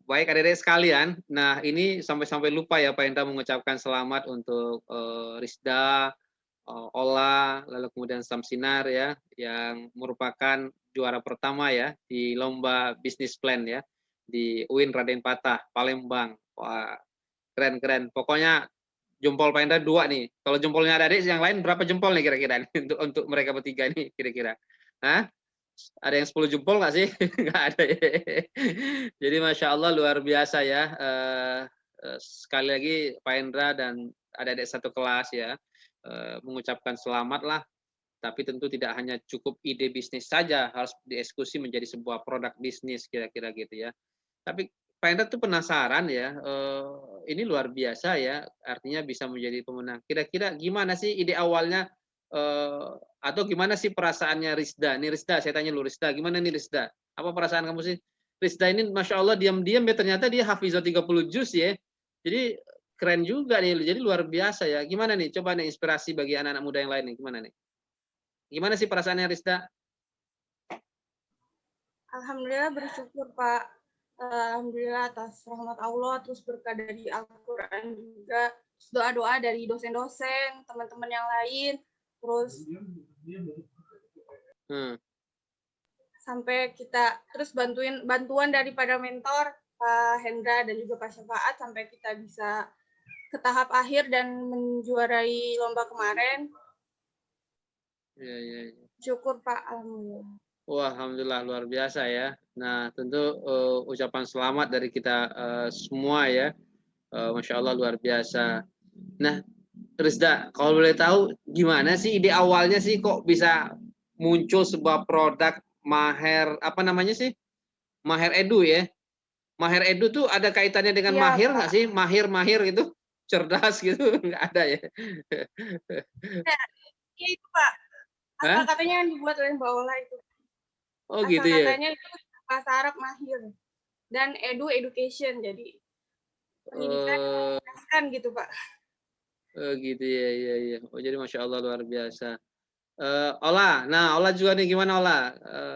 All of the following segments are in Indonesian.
baik adik-adik sekalian. Nah, ini sampai-sampai lupa ya Pak Hendra mengucapkan selamat untuk Risda, Ola, lalu kemudian Samsinar ya, yang merupakan juara pertama ya di lomba bisnis plan ya di UIN Raden Patah, Palembang. Wah, keren-keren. Pokoknya jempol Pak Hendra 2 nih. Kalau jempolnya adik-adik yang lain berapa jempol nih kira-kira untuk mereka bertiga nih kira-kira? Hah? Ada yang 10 jempol nggak sih? Nggak ada ya. Jadi Masya Allah luar biasa ya. Sekali lagi Pak Hendra dan adik-adik satu kelas ya mengucapkan selamat lah. Tapi tentu tidak hanya cukup ide bisnis saja, harus dieksekusi menjadi sebuah produk bisnis kira-kira gitu ya. Tapi Pak Hendra tuh penasaran ya, ini luar biasa ya, artinya bisa menjadi pemenang. Kira-kira gimana sih ide awalnya, atau gimana sih perasaannya Risda? Nih Risda, saya tanya lu Risda, gimana nih Risda? Apa perasaan kamu sih? Risda ini Masya Allah diam-diam ya, ternyata dia hafizah 30 juz ya. Jadi keren juga nih, jadi luar biasa ya. Gimana nih, coba nih inspirasi bagi anak-anak muda yang lain nih, gimana nih? Gimana sih perasaannya Risda? Alhamdulillah bersyukur Pak. Alhamdulillah atas rahmat Allah, terus berkah dari Al-Quran juga, doa-doa dari dosen-dosen, teman-teman yang lain, terus sampai kita terus bantuan daripada mentor Pak Hendra dan juga Pak Syafaat sampai kita bisa ke tahap akhir dan menjuarai lomba kemarin. Ya. Syukur Pak, alhamdulillah. Wah, alhamdulillah luar biasa ya. Nah, tentu ucapan selamat dari kita semua ya. Masya Allah luar biasa. Nah, Rizda, kalau boleh tahu gimana sih ide awalnya sih kok bisa muncul sebuah produk Maher apa namanya sih? Maher Edu ya. Maher Edu tuh ada kaitannya dengan Iya, mahir Pak. nggak sih? Mahir gitu, cerdas gitu nggak ada ya? Iya itu Pak. Asal Hah? katanya yang dibuat oleh Mbak Ola itu. Oh Asal gitu ya. katanya itu bahasa Arab mahir dan education, jadi pendidikan Eh kan gitu Pak. gitu ya. Oh jadi Masya Allah luar biasa. Ola, nah Ola juga nih gimana Ola?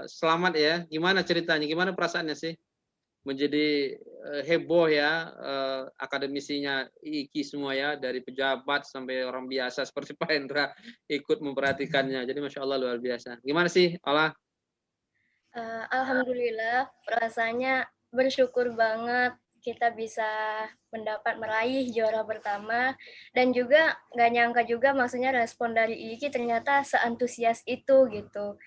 Selamat ya. Gimana ceritanya? Gimana perasaannya sih? Menjadi heboh ya akademisinya IKI semua ya dari pejabat sampai orang biasa seperti Pak Hendra ikut memperhatikannya. Jadi Masya Allah luar biasa. Gimana sih Ola? Alhamdulillah, rasanya bersyukur banget kita bisa meraih juara pertama dan juga nggak nyangka juga maksudnya respon dari IKI ternyata seantusias itu gitu.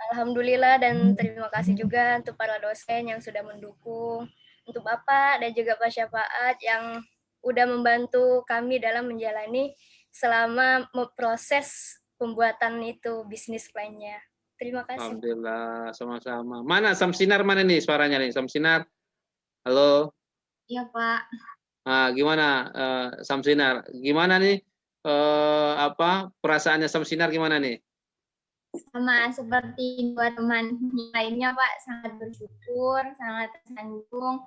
Alhamdulillah dan terima kasih juga untuk para dosen yang sudah mendukung, untuk Bapak dan juga Pak Syafaat yang udah membantu kami dalam menjalani selama proses pembuatan itu bisnis plan-nya. Terima kasih. Alhamdulillah sama-sama. Mana Samsinar mana nih suaranya nih Samsinar? Halo. Iya Pak. Nah, gimana Samsinar? Gimana nih apa perasaannya Samsinar gimana nih? Sama seperti dua teman lainnya Pak, sangat bersyukur, sangat tersanjung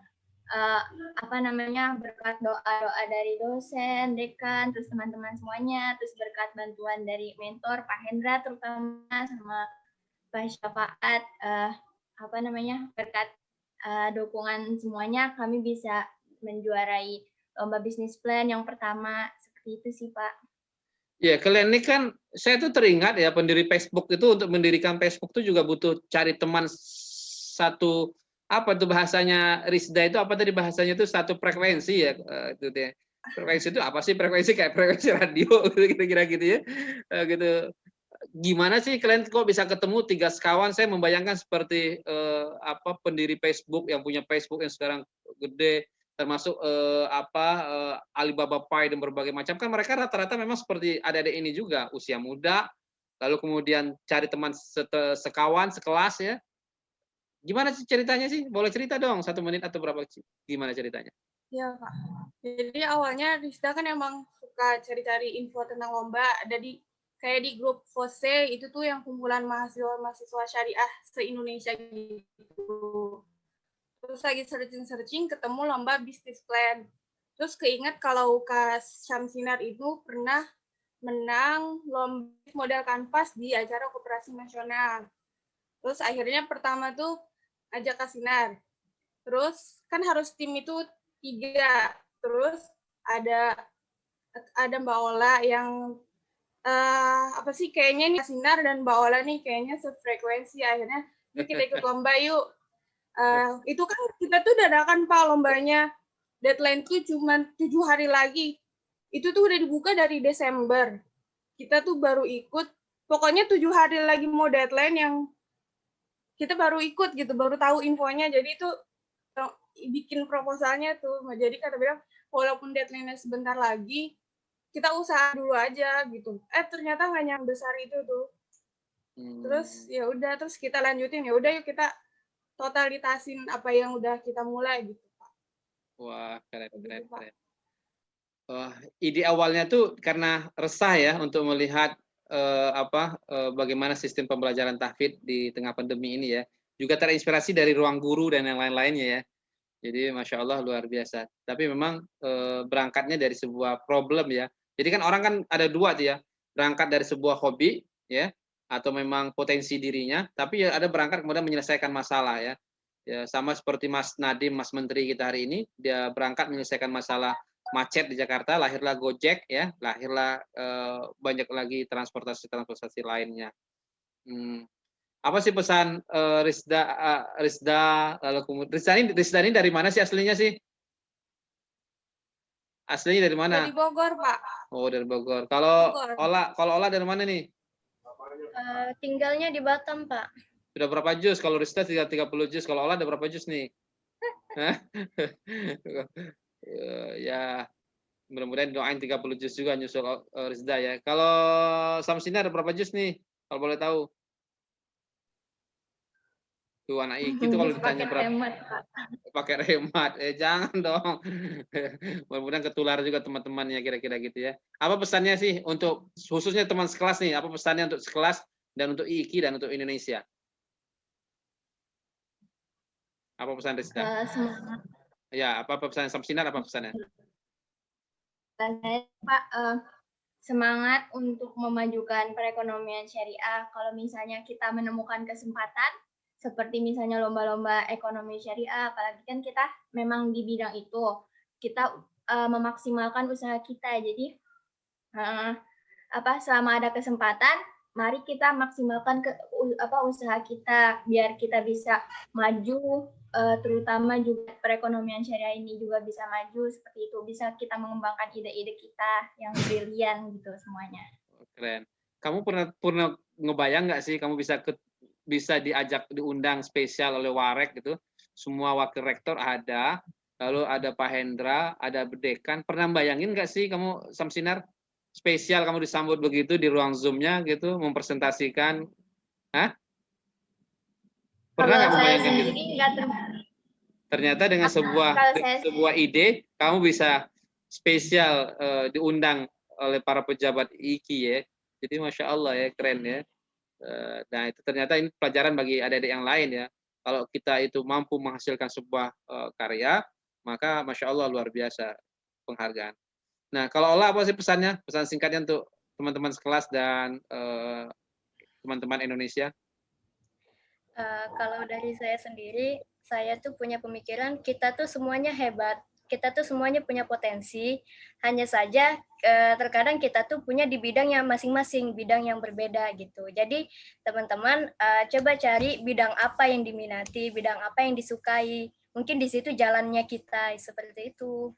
berkat doa-doa dari dosen, dekan, terus teman-teman semuanya, terus berkat bantuan dari mentor Pak Hendra terutama sama Pak Syafaat, berkat dukungan semuanya kami bisa menjuarai lomba bisnis plan yang pertama, seperti itu sih Pak. Ya, kalian ini kan saya tuh teringat ya pendiri Facebook itu untuk mendirikan Facebook itu juga butuh cari teman satu apa tuh bahasanya Rizda itu apa tadi bahasanya itu satu frekuensi ya itu deh. Frekuensi itu apa sih? Frekuensi kayak frekuensi radio gitu kira-kira gitu ya. Gitu. Gimana sih kalian kok bisa ketemu 3 sekawan? Saya membayangkan seperti apa pendiri Facebook yang punya Facebook yang sekarang gede termasuk Alibaba Pay dan berbagai macam kan mereka rata-rata memang seperti adik-adik ini juga usia muda lalu kemudian cari teman sekawan sekelas ya gimana sih ceritanya sih boleh cerita dong 1 menit atau berapa gimana ceritanya? Iya Pak. Jadi awalnya Rizda kan emang suka cari-cari info tentang lomba, ada kayak di grup FOSE itu tuh yang kumpulan mahasiswa syariah se-Indonesia gitu. Terus lagi searching ketemu lomba bisnis plan. Terus keinget kalau Kak Syamsinar itu pernah menang lomba modal kanvas di acara Koperasi Nasional. Terus akhirnya pertama tuh ajak Kak Sinar. Terus kan harus tim itu 3. Terus ada Mbak Ola yang apa sih kayaknya nih Sinar dan Mbak Ola nih kayaknya sefrekuensi, akhirnya yuk kita ikut lomba yuk. Itu kan kita tuh dadakan Pak lombanya, deadline tuh cuma 7 hari lagi. Itu tuh udah dibuka dari Desember. Kita tuh baru ikut, pokoknya 7 hari lagi mau deadline yang kita baru ikut gitu, baru tahu infonya. Jadi itu bikin proposalnya tuh. Jadi kata bilang, walaupun deadline-nya sebentar lagi, kita usaha dulu aja gitu. Ternyata nggak yang besar itu tuh. Terus ya udah, terus kita lanjutin, ya udah yuk kita totalitasin apa yang udah kita mulai gitu, Pak. Wah, keren, Gitu, keren, Pak. keren. Ide awalnya tuh karena resah ya untuk melihat bagaimana sistem pembelajaran tahfidz di tengah pandemi ini ya. Juga terinspirasi dari ruang guru dan yang lain-lainnya ya. Jadi Masya Allah luar biasa. Tapi memang berangkatnya dari sebuah problem ya. Jadi kan orang kan ada dua tuh ya. Berangkat dari sebuah hobi ya, atau memang potensi dirinya. Tapi ya ada berangkat kemudian menyelesaikan masalah ya. Ya sama seperti Mas Nadiem, Mas Menteri kita hari ini, dia berangkat menyelesaikan masalah macet di Jakarta, lahirlah Gojek ya, lahirlah banyak lagi transportasi lainnya. Apa sih pesan Rizda lalu kemudian Rizda ini dari mana sih aslinya sih? Aslinya dari mana? Dari Bogor, Pak. Oh, dari Bogor. Kalau Bogor. Ola dari mana nih? Tinggalnya di Batam, Pak. Sudah berapa jus? Kalau Rizda 30 jus, kalau Ola ada berapa jus nih? Ya, mudah-mudahan doain 30 jus juga nyusul Rizda ya. Kalau Samsina ada berapa jus nih? Kalau boleh tahu. Tuh anak Iki tuh kalau ditanya berapa pakai remat, jangan dong. Mudah-mudahan ketular juga teman-temannya kira-kira gitu ya. Apa pesannya sih untuk khususnya teman sekelas nih? Apa pesannya untuk sekelas dan untuk Iki dan untuk Indonesia? Apa pesan Rizka? Semangat. Ya, apa pesan Samsinar? Apa pesannya? Pak, semangat untuk memajukan perekonomian syariah. Kalau misalnya kita menemukan kesempatan, seperti misalnya lomba-lomba ekonomi syariah, apalagi kan kita memang di bidang itu, kita memaksimalkan usaha kita. Jadi selama ada kesempatan, mari kita maksimalkan usaha kita biar kita bisa maju, terutama juga perekonomian syariah ini juga bisa maju seperti itu, bisa kita mengembangkan ide-ide kita yang brilian gitu semuanya. Keren. Kamu pernah ngebayang nggak sih kamu bisa diundang spesial oleh Warek gitu, semua wakil rektor ada, lalu ada Pak Hendra, ada Bedekan. Pernah bayangin nggak sih kamu Samsinar spesial kamu disambut begitu di ruang Zoom-nya gitu, mempresentasikan? Hah? Pernah nggak membayangkan gitu? Ternyata dengan sebuah ide kamu bisa spesial diundang oleh para pejabat IKI ya. Jadi Masya Allah ya, keren ya. Nah itu ternyata ini pelajaran bagi adik-adik yang lain ya. Kalau kita itu mampu menghasilkan sebuah karya, maka Masya Allah luar biasa penghargaan. Nah kalau Allah apa sih pesannya? Pesan singkatnya untuk teman-teman sekelas dan teman-teman Indonesia? Kalau dari saya sendiri, saya tuh punya pemikiran kita tuh semuanya hebat, kita tuh semuanya punya potensi, hanya saja terkadang kita tuh punya di bidang yang masing-masing, bidang yang berbeda gitu. Jadi teman-teman coba cari bidang apa yang diminati, bidang apa yang disukai, mungkin di situ jalannya kita, seperti itu.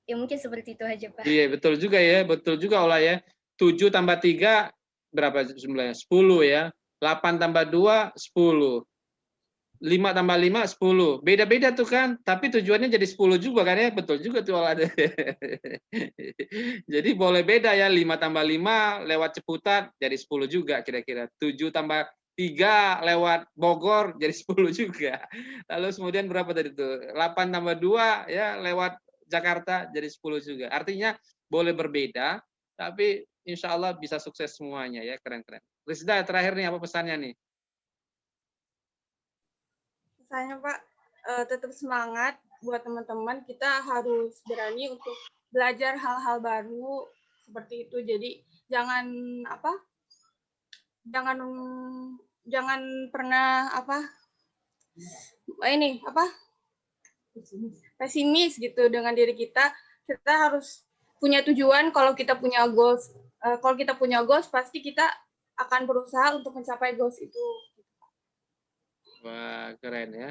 Ya mungkin seperti itu aja, Pak. Iya betul juga ya, betul juga Ola ya. 7 tambah 3 berapa jumlahnya? 10 ya. 8 tambah 2 10. 5 tambah 5 10. Beda-beda tuh kan, tapi tujuannya jadi 10 juga kan ya. Betul juga tuh Ola. Jadi boleh beda ya, 5 tambah 5 lewat Ciputat jadi 10 juga kira-kira. 7 tambah 3 lewat Bogor jadi 10 juga. Lalu kemudian berapa tadi tuh? 8 tambah 2 ya lewat Jakarta jadi 10 juga. Artinya boleh berbeda, tapi insya Allah bisa sukses semuanya ya, keren-keren. Rizda, terakhir nih apa pesannya nih? Pesannya Pak, tetap semangat buat teman-teman. Kita harus berani untuk belajar hal-hal baru seperti itu. Jadi jangan jangan pernah ini apa pesimis gitu dengan diri kita. Kita harus punya tujuan. Kalau kita punya goals, pasti kita akan berusaha untuk mencapai goals itu. Wah, keren ya.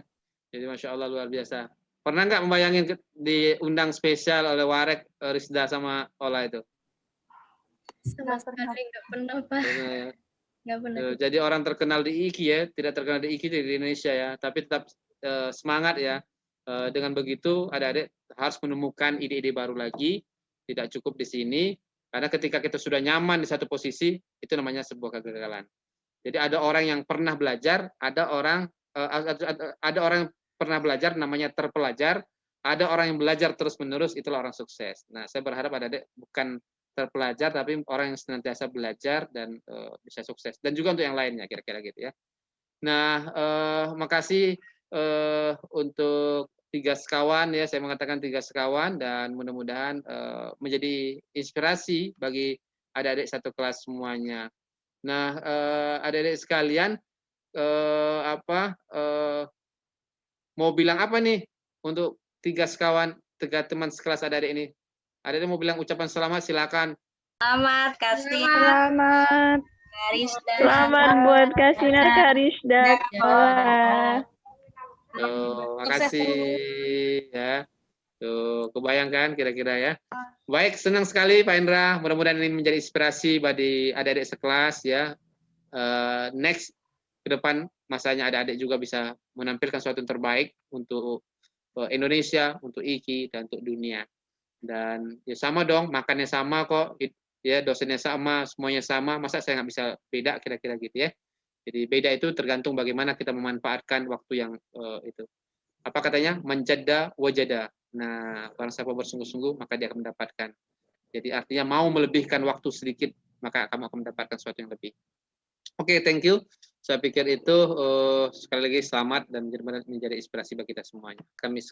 Jadi Masya Allah luar biasa. Pernah nggak membayangin diundang spesial oleh Warek, Rizda sama Ola itu? Sama sekali nggak pernah, Pak. Pernah ya? Nggak pernah. Jadi orang terkenal di IKI ya, tidak terkenal di IKI di Indonesia ya, tapi tetap semangat ya. Dengan begitu adik-adik harus menemukan ide-ide baru lagi, tidak cukup di sini, karena ketika kita sudah nyaman di satu posisi, itu namanya sebuah kegagalan. Jadi ada orang yang pernah belajar, ada orang yang pernah belajar namanya terpelajar, ada orang yang belajar terus-menerus, itulah orang sukses. Nah, saya berharap adik-adik bukan terpelajar tapi orang yang senantiasa belajar dan bisa sukses, dan juga untuk yang lainnya kira-kira gitu ya. Nah, makasih untuk 3 sekawan ya, saya mengatakan 3 sekawan, dan mudah-mudahan menjadi inspirasi bagi adik-adik satu kelas semuanya. Nah, adik-adik sekalian, mau bilang apa nih untuk 3 sekawan, 3 teman sekelas adik-adik ini? Adik-adik mau bilang ucapan selamat, silakan. Selamat kasih Selamat. Karisda. Selamat buat Kasinar Karisda. Makasih ya. Tuh, kebayangkan kira-kira ya. Baik, senang sekali Pak Indra. Mudah-mudahan ini menjadi inspirasi bagi adik-adik sekelas ya. Next ke depan masanya adik-adik juga bisa menampilkan sesuatu yang terbaik untuk Indonesia, untuk IKI, dan untuk dunia. Dan ya sama dong, makannya sama kok, ya dosennya sama, semuanya sama, masa saya nggak bisa beda kira-kira gitu ya. Jadi beda itu tergantung bagaimana kita memanfaatkan waktu yang itu. Apa katanya? Menjada wajada. Nah, barang siapa bersungguh-sungguh maka dia akan mendapatkan. Jadi artinya mau melebihkan waktu sedikit maka kamu akan mendapatkan sesuatu yang lebih. Oke, thank you. Saya pikir itu sekali lagi selamat dan menjadi inspirasi bagi kita semuanya. Kami